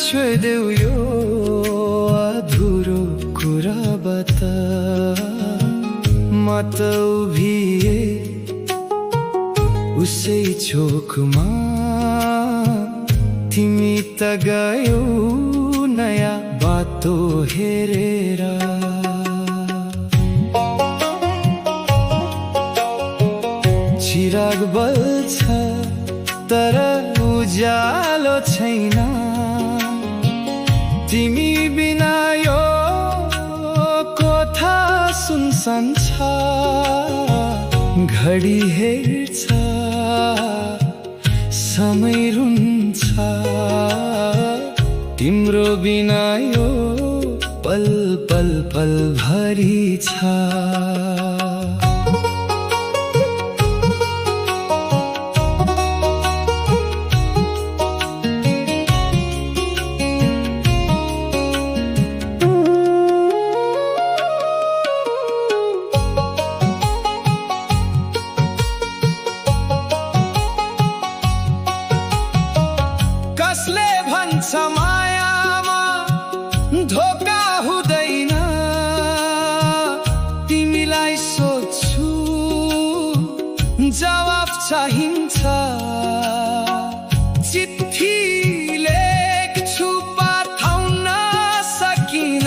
छोइदेऊ यो अधुरो कुराबाट म त उभिए उसै चोकमा तिमी त गयौ नयाँ बाटो हेरेर चिराग बल्छ तर उज्यालो छैन तिमी बिना यो कोठा सुनसान छ घडी हेर्छ समय रुन्छ तिम्रो बिना यो पल पल पल भरि छ कसले भन्छ मायामा धोका हुँदैन तिमीलाई सोध्छु जवाफ चाहिन्छ चिठी लेख्छु पठाउन सकिन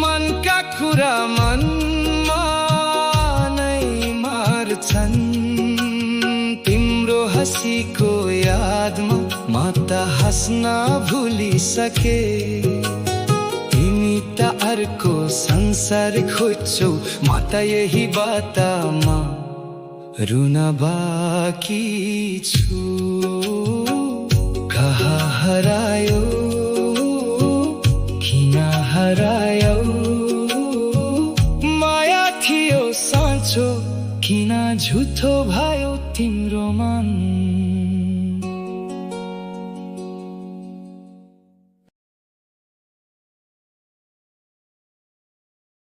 मनका कुरा मनमा नै मार्छन् तिम्रो हँसीको यादमा म त हाँस्न भुलिसके तिमी त अर्को संसार खोज्छौ म त यही बाटोमा रुन बाँकी छु कहाँ हरायो किन हरायो माया थियो साँचो किन झुठो भयो तिम्रो मन